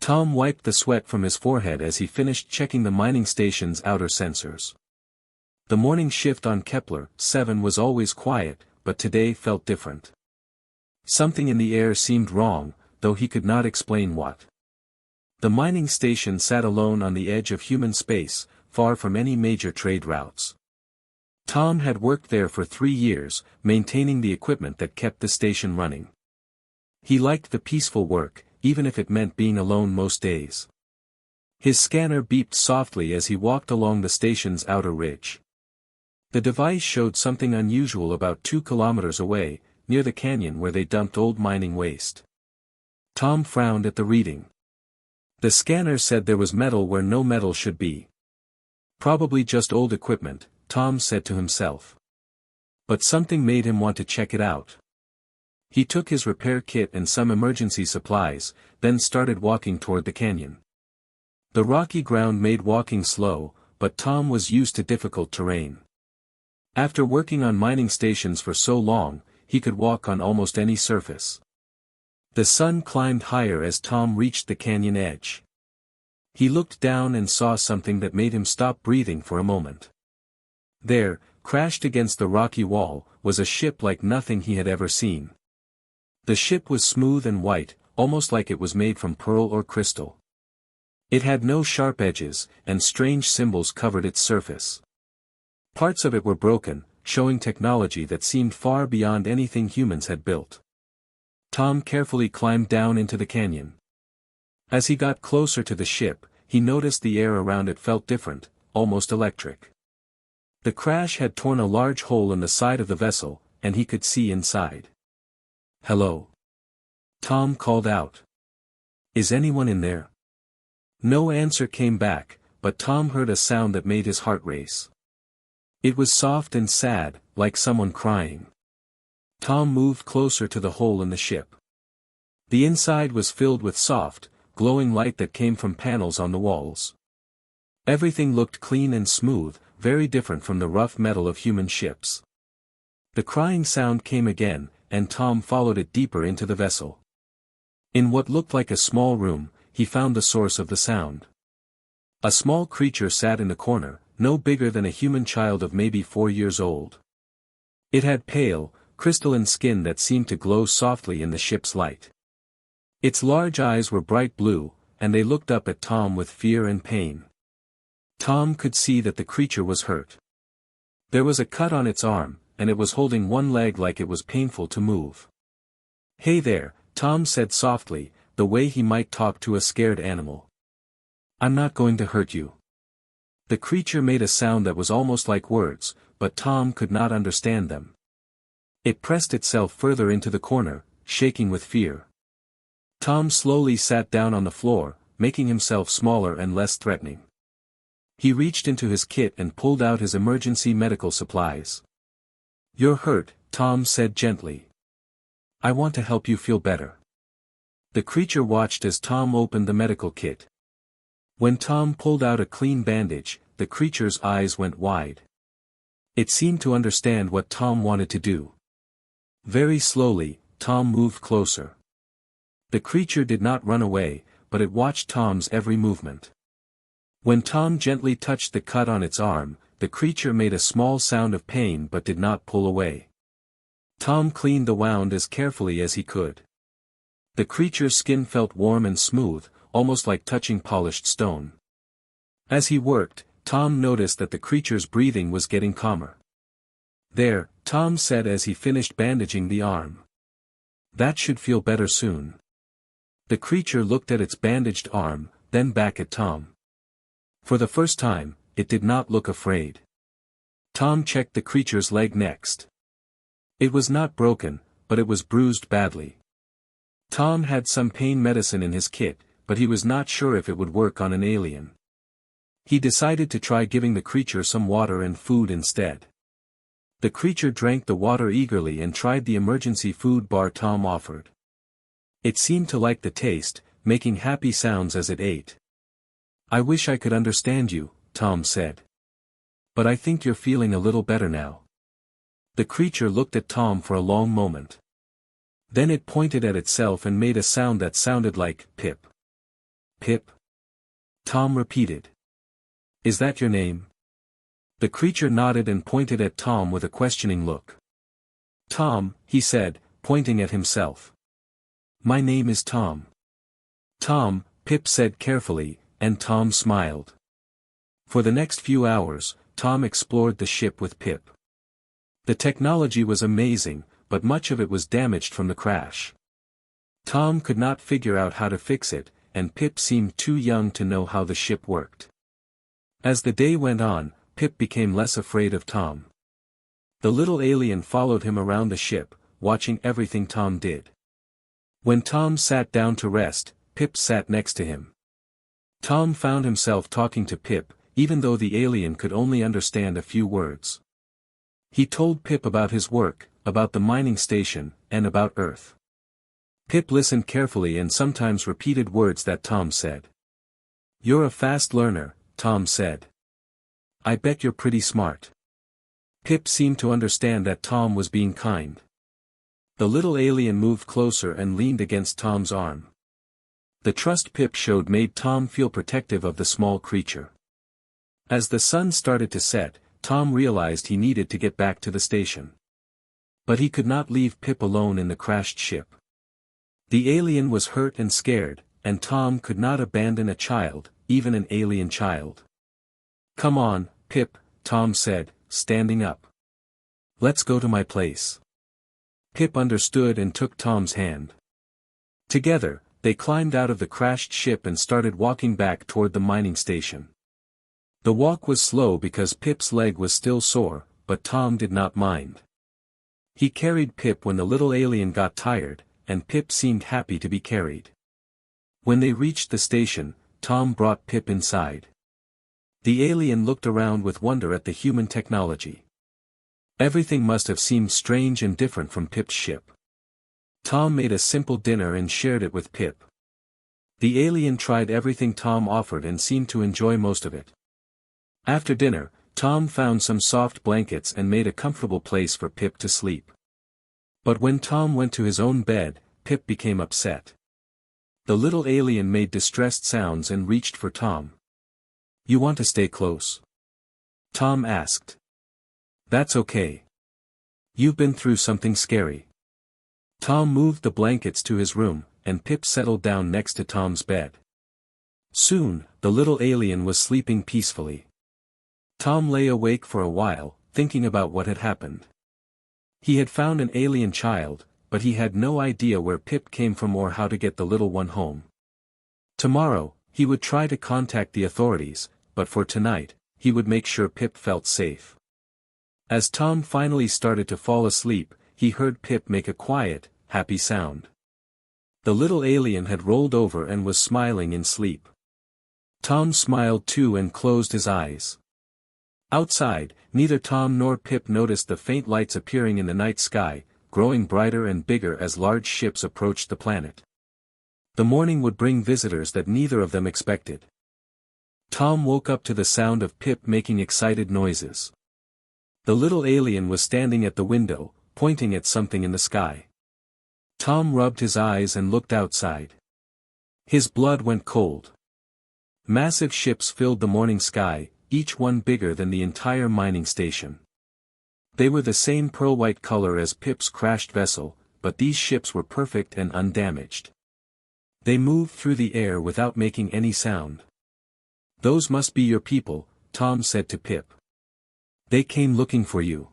Tom wiped the sweat from his forehead as he finished checking the mining station's outer sensors. The morning shift on Kepler 7 was always quiet, but today felt different. Something in the air seemed wrong, though he could not explain what. The mining station sat alone on the edge of human space, far from any major trade routes. Tom had worked there for 3 years, maintaining the equipment that kept the station running. He liked the peaceful work, even if it meant being alone most days. His scanner beeped softly as he walked along the station's outer ridge. The device showed something unusual about 2 kilometers away, near the canyon where they dumped old mining waste. Tom frowned at the reading. The scanner said there was metal where no metal should be. Probably just old equipment, Tom said to himself. But something made him want to check it out. He took his repair kit and some emergency supplies, then started walking toward the canyon. The rocky ground made walking slow, but Tom was used to difficult terrain. After working on mining stations for so long, he could walk on almost any surface. The sun climbed higher as Tom reached the canyon edge. He looked down and saw something that made him stop breathing for a moment. There, crashed against the rocky wall, was a ship like nothing he had ever seen. The ship was smooth and white, almost like it was made from pearl or crystal. It had no sharp edges, and strange symbols covered its surface. Parts of it were broken, showing technology that seemed far beyond anything humans had built. Tom carefully climbed down into the canyon. As he got closer to the ship, he noticed the air around it felt different, almost electric. The crash had torn a large hole in the side of the vessel, and he could see inside. "Hello?" Tom called out. "Is anyone in there?" No answer came back, but Tom heard a sound that made his heart race. It was soft and sad, like someone crying. Tom moved closer to the hole in the ship. The inside was filled with soft, glowing light that came from panels on the walls. Everything looked clean and smooth, very different from the rough metal of human ships. The crying sound came again, and Tom followed it deeper into the vessel. In what looked like a small room, he found the source of the sound. A small creature sat in the corner, no bigger than a human child of maybe 4 years old. It had pale, crystalline skin that seemed to glow softly in the ship's light. Its large eyes were bright blue, and they looked up at Tom with fear and pain. Tom could see that the creature was hurt. There was a cut on its arm, and it was holding one leg like it was painful to move. "Hey there," Tom said softly, the way he might talk to a scared animal. "I'm not going to hurt you." The creature made a sound that was almost like words, but Tom could not understand them. It pressed itself further into the corner, shaking with fear. Tom slowly sat down on the floor, making himself smaller and less threatening. He reached into his kit and pulled out his emergency medical supplies. "You're hurt," Tom said gently. "I want to help you feel better." The creature watched as Tom opened the medical kit. When Tom pulled out a clean bandage, the creature's eyes went wide. It seemed to understand what Tom wanted to do. Very slowly, Tom moved closer. The creature did not run away, but it watched Tom's every movement. When Tom gently touched the cut on its arm, the creature made a small sound of pain but did not pull away. Tom cleaned the wound as carefully as he could. The creature's skin felt warm and smooth, almost like touching polished stone. As he worked, Tom noticed that the creature's breathing was getting calmer. "There," Tom said as he finished bandaging the arm. "That should feel better soon." The creature looked at its bandaged arm, then back at Tom. For the first time, it did not look afraid. Tom checked the creature's leg next. It was not broken, but it was bruised badly. Tom had some pain medicine in his kit, but he was not sure if it would work on an alien. He decided to try giving the creature some water and food instead. The creature drank the water eagerly and tried the emergency food bar Tom offered. It seemed to like the taste, making happy sounds as it ate. "I wish I could understand you," Tom said. "But I think you're feeling a little better now." The creature looked at Tom for a long moment. Then it pointed at itself and made a sound that sounded like, "Pip." Pip? Tom repeated. Is that your name? The creature nodded and pointed at Tom with a questioning look. Tom, he said, pointing at himself. My name is Tom. Tom, Pip said carefully, and Tom smiled. For the next few hours, Tom explored the ship with Pip. The technology was amazing, but much of it was damaged from the crash. Tom could not figure out how to fix it, and Pip seemed too young to know how the ship worked. As the day went on, Pip became less afraid of Tom. The little alien followed him around the ship, watching everything Tom did. When Tom sat down to rest, Pip sat next to him. Tom found himself talking to Pip, even though the alien could only understand a few words. He told Pip about his work, about the mining station, and about Earth. Pip listened carefully and sometimes repeated words that Tom said. You're a fast learner, Tom said. I bet you're pretty smart. Pip seemed to understand that Tom was being kind. The little alien moved closer and leaned against Tom's arm. The trust Pip showed made Tom feel protective of the small creature. As the sun started to set, Tom realized he needed to get back to the station. But he could not leave Pip alone in the crashed ship. The alien was hurt and scared, and Tom could not abandon a child, even an alien child. Come on, Pip, Tom said, standing up. Let's go to my place. Pip understood and took Tom's hand. Together, they climbed out of the crashed ship and started walking back toward the mining station. The walk was slow because Pip's leg was still sore, but Tom did not mind. He carried Pip when the little alien got tired, and Pip seemed happy to be carried. When they reached the station, Tom brought Pip inside. The alien looked around with wonder at the human technology. Everything must have seemed strange and different from Pip's ship. Tom made a simple dinner and shared it with Pip. The alien tried everything Tom offered and seemed to enjoy most of it. After dinner, Tom found some soft blankets and made a comfortable place for Pip to sleep. But when Tom went to his own bed, Pip became upset. The little alien made distressed sounds and reached for Tom. You want to stay close? Tom asked. That's okay. You've been through something scary. Tom moved the blankets to his room, and Pip settled down next to Tom's bed. Soon, the little alien was sleeping peacefully. Tom lay awake for a while, thinking about what had happened. He had found an alien child, but he had no idea where Pip came from or how to get the little one home. Tomorrow, he would try to contact the authorities, but for tonight, he would make sure Pip felt safe. As Tom finally started to fall asleep, he heard Pip make a quiet, happy sound. The little alien had rolled over and was smiling in sleep. Tom smiled too and closed his eyes. Outside, neither Tom nor Pip noticed the faint lights appearing in the night sky, growing brighter and bigger as large ships approached the planet. The morning would bring visitors that neither of them expected. Tom woke up to the sound of Pip making excited noises. The little alien was standing at the window, pointing at something in the sky. Tom rubbed his eyes and looked outside. His blood went cold. Massive ships filled the morning sky, each one bigger than the entire mining station. They were the same pearl-white color as Pip's crashed vessel, but these ships were perfect and undamaged. They moved through the air without making any sound. Those must be your people, Tom said to Pip. They came looking for you.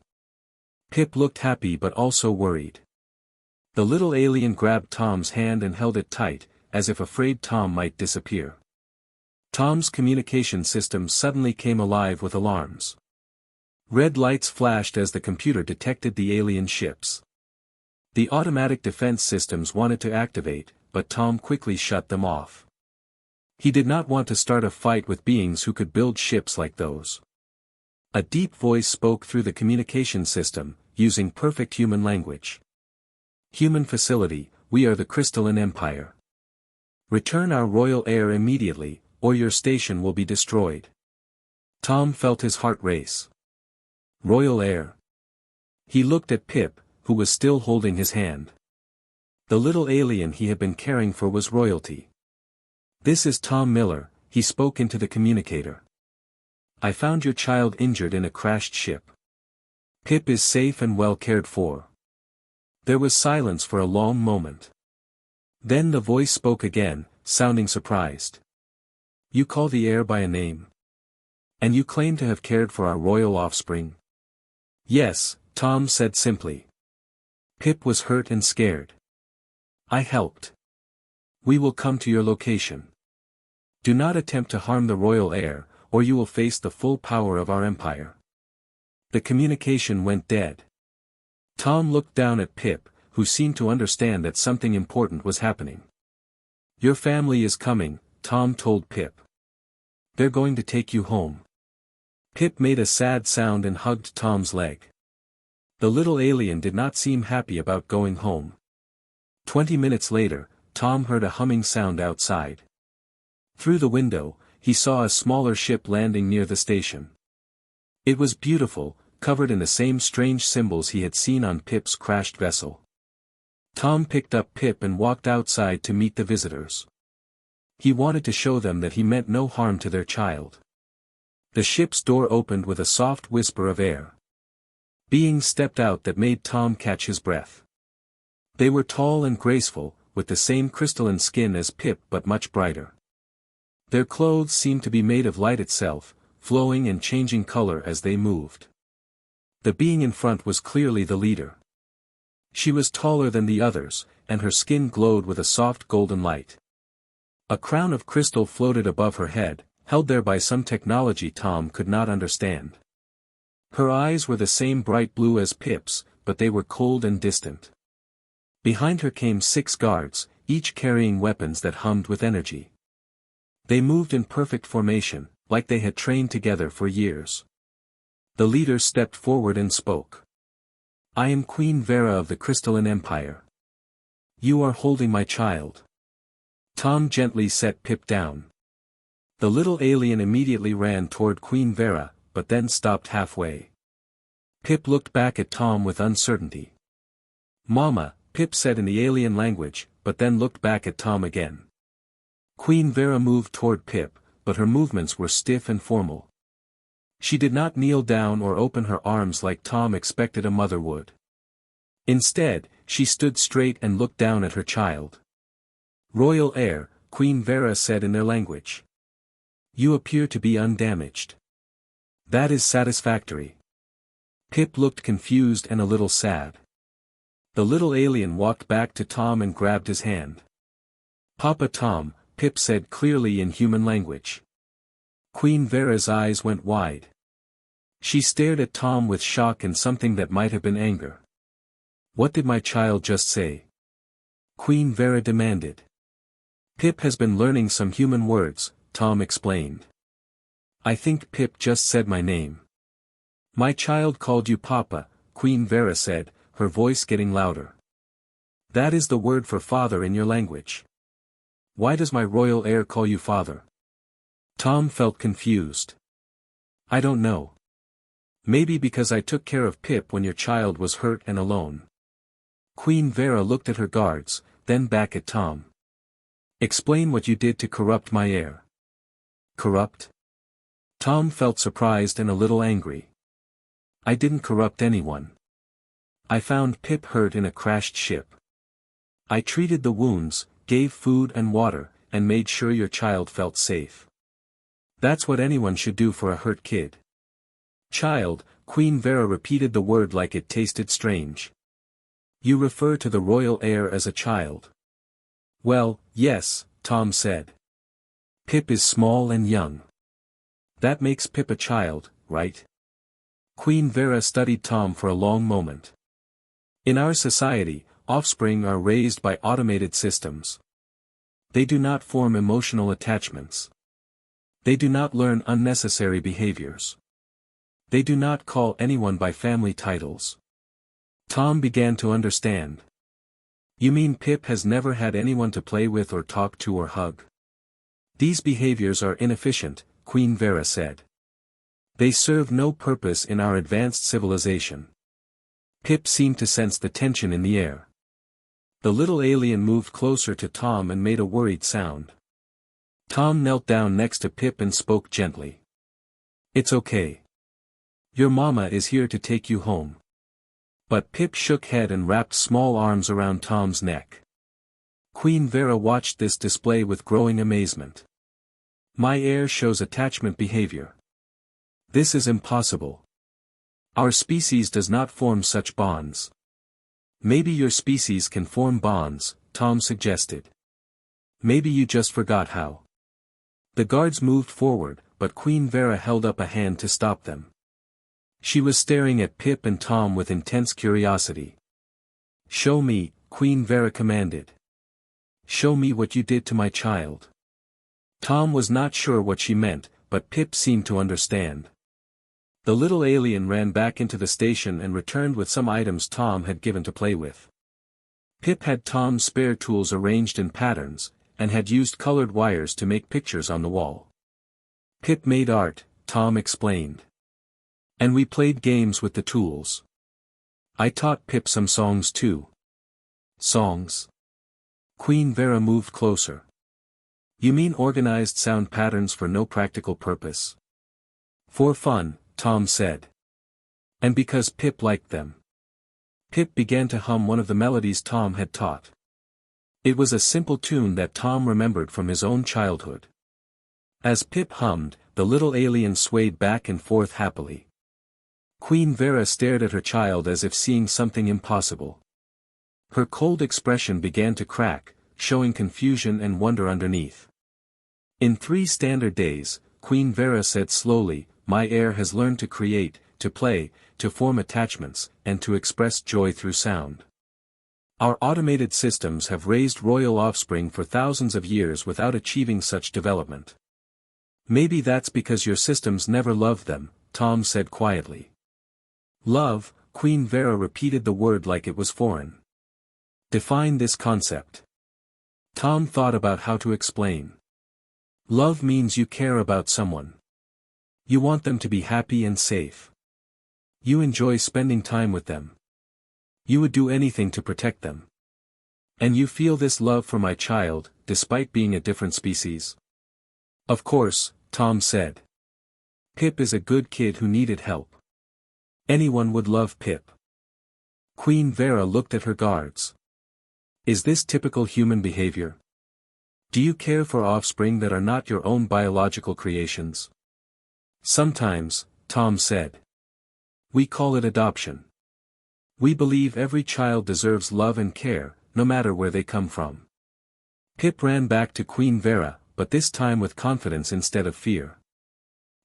Pip looked happy but also worried. The little alien grabbed Tom's hand and held it tight, as if afraid Tom might disappear. Tom's communication system suddenly came alive with alarms. Red lights flashed as the computer detected the alien ships. The automatic defense systems wanted to activate, but Tom quickly shut them off. He did not want to start a fight with beings who could build ships like those. A deep voice spoke through the communication system, using perfect human language. Human facility, we are the Crystalline Empire. Return our royal heir immediately, or your station will be destroyed. Tom felt his heart race. Royal heir. He looked at Pip, who was still holding his hand. The little alien he had been caring for was royalty. "This is Tom Miller," he spoke into the communicator. "I found your child injured in a crashed ship. Pip is safe and well cared for." There was silence for a long moment. Then the voice spoke again, sounding surprised. "You call the heir by a name? And you claim to have cared for our royal offspring?" "Yes," Tom said simply. "Pip was hurt and scared. I helped. We will come to your location. Do not attempt to harm the royal heir, or you will face the full power of our empire." The communication went dead. Tom looked down at Pip, who seemed to understand that something important was happening. "Your family is coming," Tom told Pip. "They're going to take you home." Pip made a sad sound and hugged Tom's leg. The little alien did not seem happy about going home. 20 minutes later, Tom heard a humming sound outside. Through the window, he saw a smaller ship landing near the station. It was beautiful, covered in the same strange symbols he had seen on Pip's crashed vessel. Tom picked up Pip and walked outside to meet the visitors. He wanted to show them that he meant no harm to their child. The ship's door opened with a soft whisper of air. Beings stepped out that made Tom catch his breath. They were tall and graceful, with the same crystalline skin as Pip but much brighter. Their clothes seemed to be made of light itself, flowing and changing color as they moved. The being in front was clearly the leader. She was taller than the others, and her skin glowed with a soft golden light. A crown of crystal floated above her head, held there by some technology Tom could not understand. Her eyes were the same bright blue as Pip's, but they were cold and distant. Behind her came 6 guards, each carrying weapons that hummed with energy. They moved in perfect formation, like they had trained together for years. The leader stepped forward and spoke. "I am Queen Vera of the Crystalline Empire. You are holding my child." Tom gently set Pip down. The little alien immediately ran toward Queen Vera, but then stopped halfway. Pip looked back at Tom with uncertainty. "Mama," Pip said in the alien language, but then looked back at Tom again. Queen Vera moved toward Pip, but her movements were stiff and formal. She did not kneel down or open her arms like Tom expected a mother would. Instead, she stood straight and looked down at her child. "Royal heir," Queen Vera said in their language. "You appear to be undamaged. That is satisfactory." Pip looked confused and a little sad. The little alien walked back to Tom and grabbed his hand. "Papa Tom," Pip said clearly in human language. Queen Vera's eyes went wide. She stared at Tom with shock and something that might have been anger. "What did my child just say?" Queen Vera demanded. "Pip has been learning some human words," Tom explained. "I think Pip just said my name." "My child called you Papa," Queen Vera said, her voice getting louder. "That is the word for father in your language. Why does my royal heir call you father?" Tom felt confused. "I don't know. Maybe because I took care of Pip when your child was hurt and alone." Queen Vera looked at her guards, then back at Tom. "Explain what you did to corrupt my heir." "Corrupt?" Tom felt surprised and a little angry. "I didn't corrupt anyone. I found Pip hurt in a crashed ship. I treated the wounds, gave food and water, and made sure your child felt safe. That's what anyone should do for a hurt kid." "Child," Queen Vera repeated the word like it tasted strange. "You refer to the royal heir as a child?" "Well, yes," Tom said. "Pip is small and young. That makes Pip a child, right?" Queen Vera studied Tom for a long moment. "In our society, offspring are raised by automated systems. They do not form emotional attachments. They do not learn unnecessary behaviors. They do not call anyone by family titles." Tom began to understand. "You mean Pip has never had anyone to play with or talk to or hug?" "These behaviors are inefficient," Queen Vera said. "They serve no purpose in our advanced civilization." Pip seemed to sense the tension in the air. The little alien moved closer to Tom and made a worried sound. Tom knelt down next to Pip and spoke gently. "It's okay. Your mama is here to take you home." But Pip shook head and wrapped small arms around Tom's neck. Queen Vera watched this display with growing amazement. "My heir shows attachment behavior. This is impossible. Our species does not form such bonds." "Maybe your species can form bonds," Tom suggested. "Maybe you just forgot how." The guards moved forward, but Queen Vera held up a hand to stop them. She was staring at Pip and Tom with intense curiosity. "Show me," Queen Vera commanded. "Show me what you did to my child." Tom was not sure what she meant, but Pip seemed to understand. The little alien ran back into the station and returned with some items Tom had given to play with. Pip had Tom's spare tools arranged in patterns, and had used colored wires to make pictures on the wall. "Pip made art," Tom explained. "And we played games with the tools. I taught Pip some songs too." "Songs?" Queen Vera moved closer. "You mean organized sound patterns for no practical purpose?" "For fun," Tom said. And because Pip liked them. Pip began to hum one of the melodies Tom had taught. It was a simple tune that Tom remembered from his own childhood. As Pip hummed, the little alien swayed back and forth happily. Queen Vera stared at her child as if seeing something impossible. Her cold expression began to crack, showing confusion and wonder underneath. "In 3 standard days," Queen Vera said slowly, "my heir has learned to create, to play, to form attachments, and to express joy through sound. Our automated systems have raised royal offspring for thousands of years without achieving such development." "Maybe that's because your systems never loved them," Tom said quietly. "Love," Queen Vera repeated the word like it was foreign. "Define this concept." Tom thought about how to explain. "Love means you care about someone. You want them to be happy and safe. You enjoy spending time with them. You would do anything to protect them. And you feel this love for my child, despite being a different species?" "Of course," Tom said. "Pip is a good kid who needed help. Anyone would love Pip." Queen Vera looked at her guards. "Is this typical human behavior? Do you care for offspring that are not your own biological creations?" "Sometimes," Tom said. "We call it adoption. We believe every child deserves love and care, no matter where they come from." Pip ran back to Queen Vera, but this time with confidence instead of fear.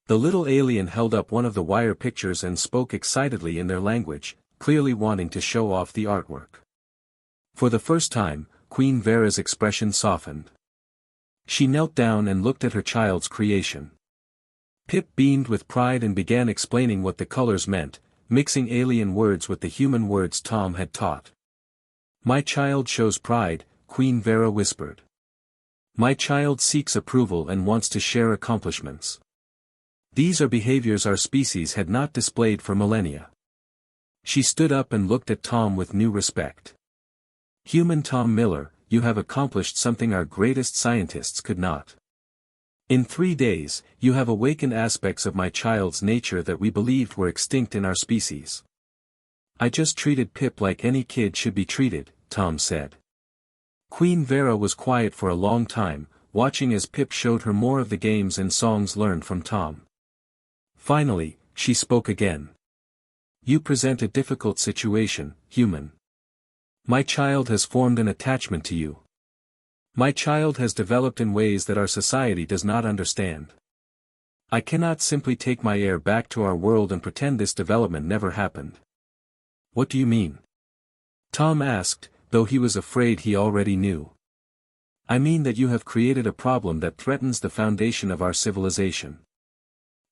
The little alien held up one of the wire pictures and spoke excitedly in their language, clearly wanting to show off the artwork. For the first time, Queen Vera's expression softened. She knelt down and looked at her child's creation. Pip beamed with pride and began explaining what the colors meant, mixing alien words with the human words Tom had taught. "My child shows pride," Queen Vera whispered. "My child seeks approval and wants to share accomplishments. These are behaviors our species had not displayed for millennia." She stood up and looked at Tom with new respect. "Human Tom Miller, you have accomplished something our greatest scientists could not. In 3 days, you have awakened aspects of my child's nature that we believed were extinct in our species." "I just treated Pip like any kid should be treated," Tom said. Queen Vera was quiet for a long time, watching as Pip showed her more of the games and songs learned from Tom. Finally, she spoke again. "You present a difficult situation, human. My child has formed an attachment to you. My child has developed in ways that our society does not understand. I cannot simply take my heir back to our world and pretend this development never happened." "What do you mean?" Tom asked, though he was afraid he already knew. "I mean that you have created a problem that threatens the foundation of our civilization.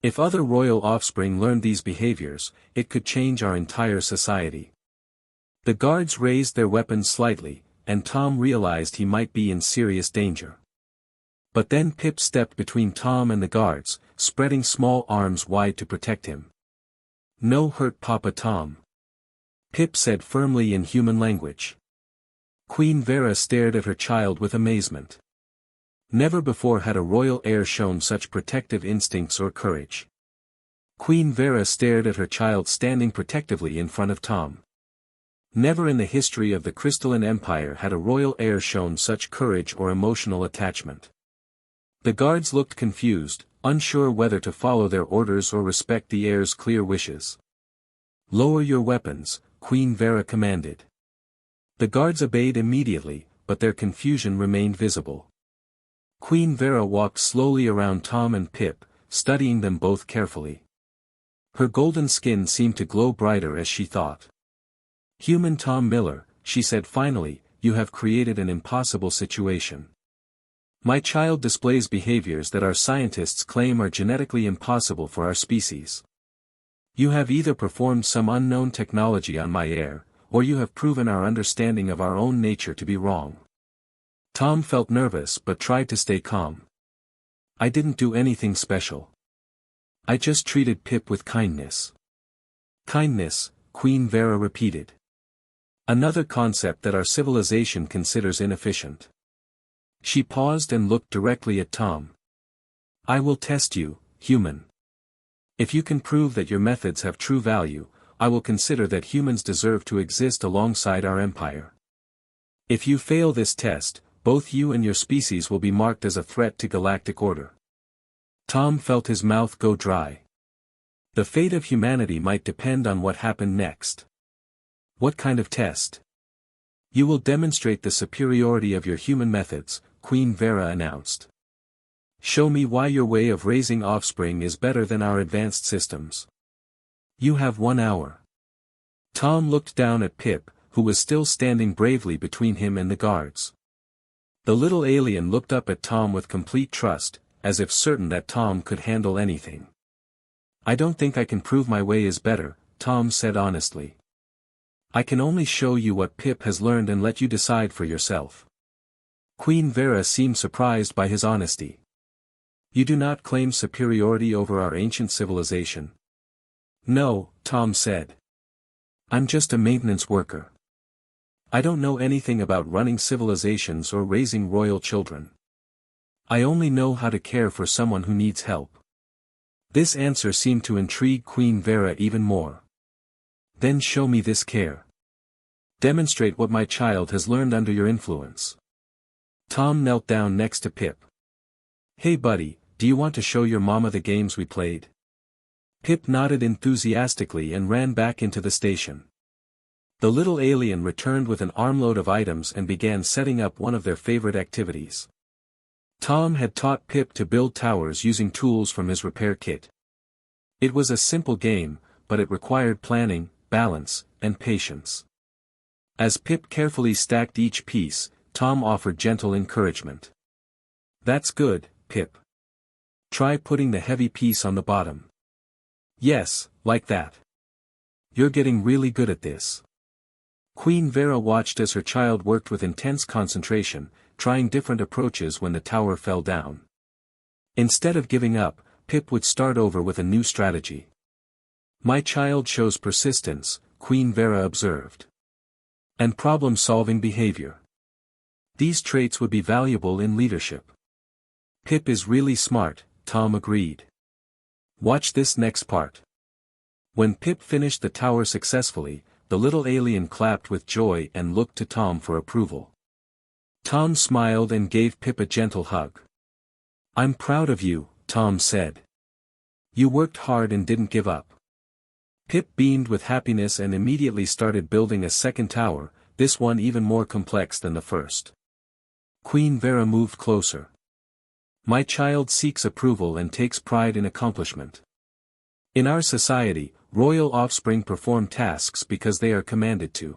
If other royal offspring learned these behaviors, it could change our entire society." The guards raised their weapons slightly, and Tom realized he might be in serious danger. But then Pip stepped between Tom and the guards, spreading small arms wide to protect him. "No hurt Papa Tom," Pip said firmly in human language. Queen Vera stared at her child with amazement. Never before had a royal heir shown such protective instincts or courage. Queen Vera stared at her child standing protectively in front of Tom. Never in the history of the Crystalline Empire had a royal heir shown such courage or emotional attachment. The guards looked confused, unsure whether to follow their orders or respect the heir's clear wishes. "Lower your weapons," Queen Vera commanded. The guards obeyed immediately, but their confusion remained visible. Queen Vera walked slowly around Tom and Pip, studying them both carefully. Her golden skin seemed to glow brighter as she thought. "Human Tom Miller," she said finally, "you have created an impossible situation. My child displays behaviors that our scientists claim are genetically impossible for our species. You have either performed some unknown technology on my heir, or you have proven our understanding of our own nature to be wrong." Tom felt nervous but tried to stay calm. "I didn't do anything special. I just treated Pip with kindness." "Kindness," Queen Vera repeated. "Another concept that our civilization considers inefficient." She paused and looked directly at Tom. "I will test you, human. If you can prove that your methods have true value, I will consider that humans deserve to exist alongside our empire. If you fail this test, both you and your species will be marked as a threat to galactic order." Tom felt his mouth go dry. The fate of humanity might depend on what happened next. "What kind of test?" "You will demonstrate the superiority of your human methods," Queen Vera announced. "Show me why your way of raising offspring is better than our advanced systems. You have 1 hour." Tom looked down at Pip, who was still standing bravely between him and the guards. The little alien looked up at Tom with complete trust, as if certain that Tom could handle anything. "I don't think I can prove my way is better," Tom said honestly. "I can only show you what Pip has learned and let you decide for yourself." Queen Vera seemed surprised by his honesty. "You do not claim superiority over our ancient civilization?" "No," Tom said. "I'm just a maintenance worker. I don't know anything about running civilizations or raising royal children. I only know how to care for someone who needs help." This answer seemed to intrigue Queen Vera even more. "Then show me this care. Demonstrate what my child has learned under your influence." Tom knelt down next to Pip. "Hey buddy, do you want to show your mama the games we played?" Pip nodded enthusiastically and ran back into the station. The little alien returned with an armload of items and began setting up one of their favorite activities. Tom had taught Pip to build towers using tools from his repair kit. It was a simple game, but it required planning, balance, and patience. As Pip carefully stacked each piece, Tom offered gentle encouragement. "That's good, Pip. Try putting the heavy piece on the bottom. Yes, like that. You're getting really good at this." Queen Vera watched as her child worked with intense concentration, trying different approaches when the tower fell down. Instead of giving up, Pip would start over with a new strategy. "My child shows persistence," Queen Vera observed. "And problem-solving behavior. These traits would be valuable in leadership." "Pip is really smart," Tom agreed. "Watch this next part." When Pip finished the tower successfully, the little alien clapped with joy and looked to Tom for approval. Tom smiled and gave Pip a gentle hug. "I'm proud of you," Tom said. "You worked hard and didn't give up." Pip beamed with happiness and immediately started building a second tower, this one even more complex than the first. Queen Vera moved closer. "My child seeks approval and takes pride in accomplishment. In our society, royal offspring perform tasks because they are commanded to.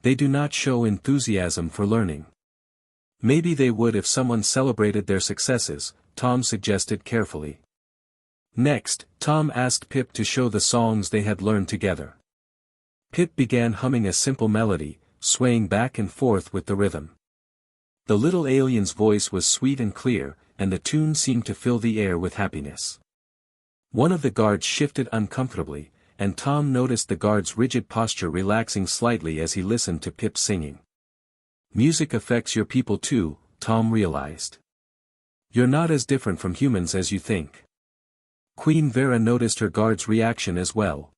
They do not show enthusiasm for learning." "Maybe they would if someone celebrated their successes," Tom suggested carefully. Next, Tom asked Pip to show the songs they had learned together. Pip began humming a simple melody, swaying back and forth with the rhythm. The little alien's voice was sweet and clear, and the tune seemed to fill the air with happiness. One of the guards shifted uncomfortably, and Tom noticed the guard's rigid posture relaxing slightly as he listened to Pip singing. Music affects your people too, Tom realized. You're not as different from humans as you think. Queen Vera noticed her guard's reaction as well.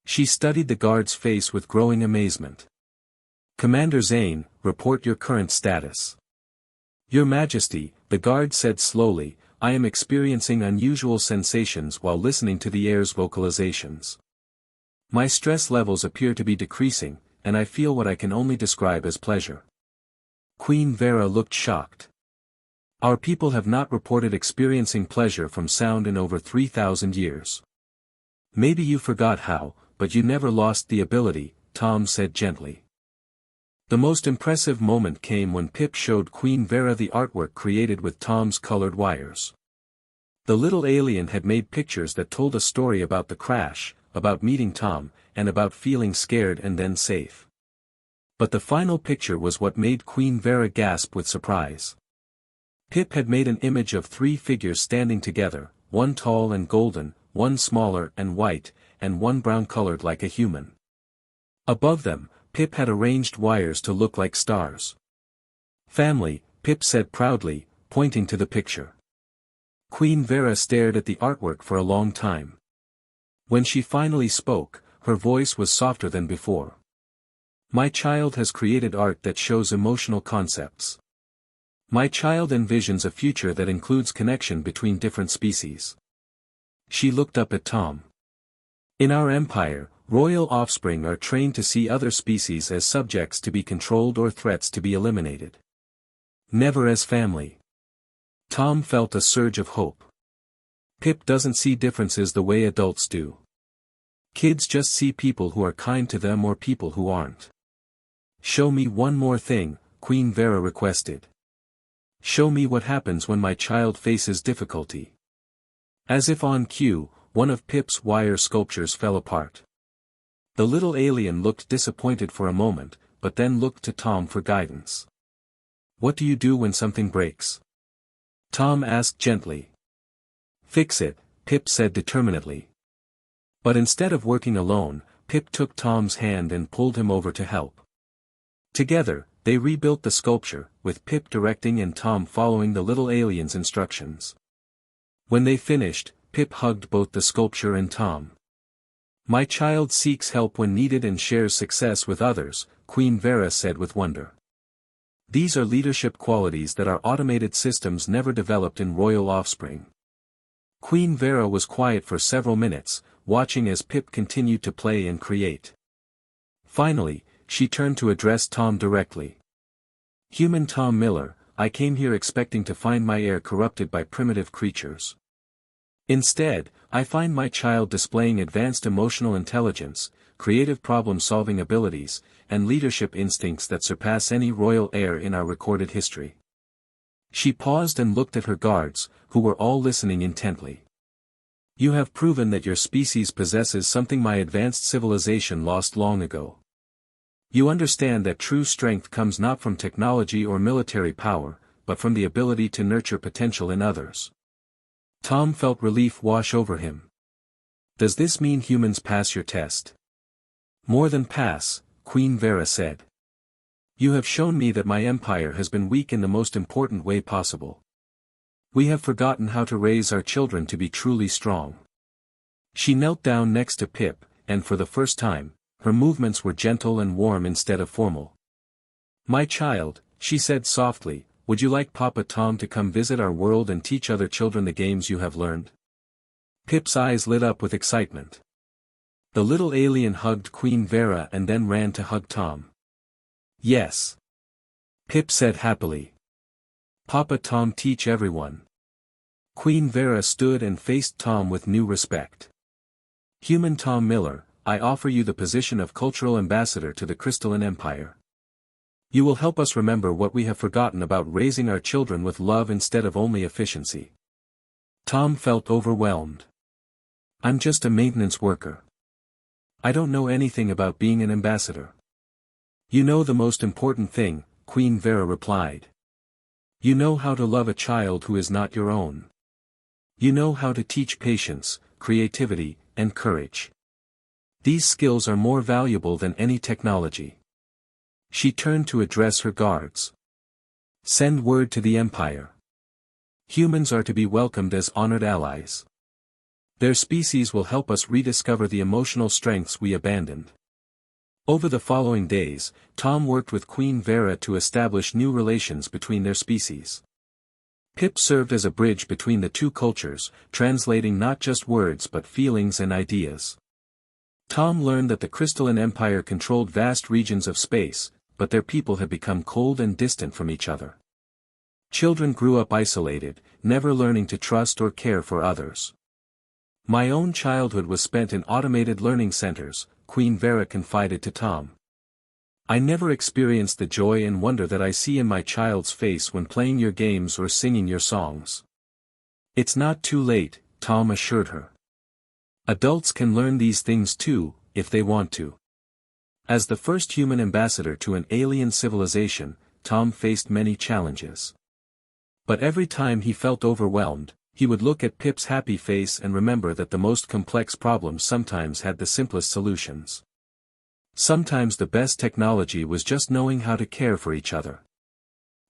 She studied the guard's face with growing amazement. Commander Zane, report your current status. Your Majesty, the guard said slowly, I am experiencing unusual sensations while listening to the air's vocalizations. My stress levels appear to be decreasing, and I feel what I can only describe as pleasure. Queen Vera looked shocked. Our people have not reported experiencing pleasure from sound in over 3,000 years. Maybe you forgot how, but you never lost the ability, Tom said gently. The most impressive moment came when Pip showed Queen Vera the artwork created with Tom's colored wires. The little alien had made pictures that told a story about the crash, about meeting Tom, and about feeling scared and then safe. But the final picture was what made Queen Vera gasp with surprise. Pip had made an image of 3 figures standing together, one tall and golden, one smaller and white, and one brown-colored like a human. Above them, Pip had arranged wires to look like stars. Family, Pip said proudly, pointing to the picture. Queen Vera stared at the artwork for a long time. When she finally spoke, her voice was softer than before. My child has created art that shows emotional concepts. My child envisions a future that includes connection between different species. She looked up at Tom. In our empire, royal offspring are trained to see other species as subjects to be controlled or threats to be eliminated. Never as family. Tom felt a surge of hope. Pip doesn't see differences the way adults do. Kids just see people who are kind to them or people who aren't. Show me one more thing, Queen Vera requested. Show me what happens when my child faces difficulty. As if on cue, one of Pip's wire sculptures fell apart. The little alien looked disappointed for a moment, but then looked to Tom for guidance. What do you do when something breaks? Tom asked gently. Fix it, Pip said determinedly. But instead of working alone, Pip took Tom's hand and pulled him over to help. Together, they rebuilt the sculpture, with Pip directing and Tom following the little alien's instructions. When they finished, Pip hugged both the sculpture and Tom. My child seeks help when needed and shares success with others, Queen Vera said with wonder. These are leadership qualities that our automated systems never developed in royal offspring. Queen Vera was quiet for several minutes, watching as Pip continued to play and create. Finally, she turned to address Tom directly. Human Tom Miller, I came here expecting to find my heir corrupted by primitive creatures. Instead, I find my child displaying advanced emotional intelligence, creative problem-solving abilities, and leadership instincts that surpass any royal heir in our recorded history. She paused and looked at her guards, who were all listening intently. You have proven that your species possesses something my advanced civilization lost long ago. You understand that true strength comes not from technology or military power, but from the ability to nurture potential in others. Tom felt relief wash over him. Does this mean humans pass your test? More than pass, Queen Vera said. You have shown me that my empire has been weak in the most important way possible. We have forgotten how to raise our children to be truly strong. She knelt down next to Pip, and for the first time, her movements were gentle and warm instead of formal. My child, she said softly, would you like Papa Tom to come visit our world and teach other children the games you have learned? Pip's eyes lit up with excitement. The little alien hugged Queen Vera and then ran to hug Tom. Yes. Pip said happily. Papa Tom teach everyone. Queen Vera stood and faced Tom with new respect. Human Tom Miller, I offer you the position of cultural ambassador to the Crystalline Empire. You will help us remember what we have forgotten about raising our children with love instead of only efficiency. Tom felt overwhelmed. I'm just a maintenance worker. I don't know anything about being an ambassador. You know the most important thing, Queen Vera replied. You know how to love a child who is not your own. You know how to teach patience, creativity, and courage. These skills are more valuable than any technology. She turned to address her guards. Send word to the Empire. Humans are to be welcomed as honored allies. Their species will help us rediscover the emotional strengths we abandoned. Over the following days, Tom worked with Queen Vera to establish new relations between their species. Pip served as a bridge between the two cultures, translating not just words but feelings and ideas. Tom learned that the Crystalline Empire controlled vast regions of space, but their people had become cold and distant from each other. Children grew up isolated, never learning to trust or care for others. My own childhood was spent in automated learning centers, Queen Vera confided to Tom. I never experienced the joy and wonder that I see in my child's face when playing your games or singing your songs. It's not too late, Tom assured her. Adults can learn these things too, if they want to. As the first human ambassador to an alien civilization, Tom faced many challenges. But every time he felt overwhelmed, he would look at Pip's happy face and remember that the most complex problems sometimes had the simplest solutions. Sometimes the best technology was just knowing how to care for each other.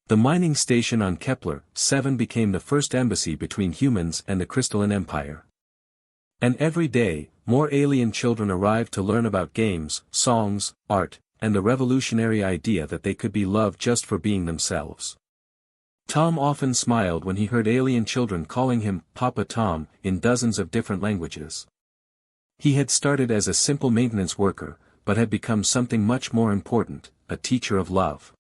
The mining station on Kepler-7 became the first embassy between humans and the Crystalline Empire. And every day, more alien children arrived to learn about games, songs, art, and the revolutionary idea that they could be loved just for being themselves. Tom often smiled when he heard alien children calling him Papa Tom in dozens of different languages. He had started as a simple maintenance worker, but had become something much more important, a teacher of love.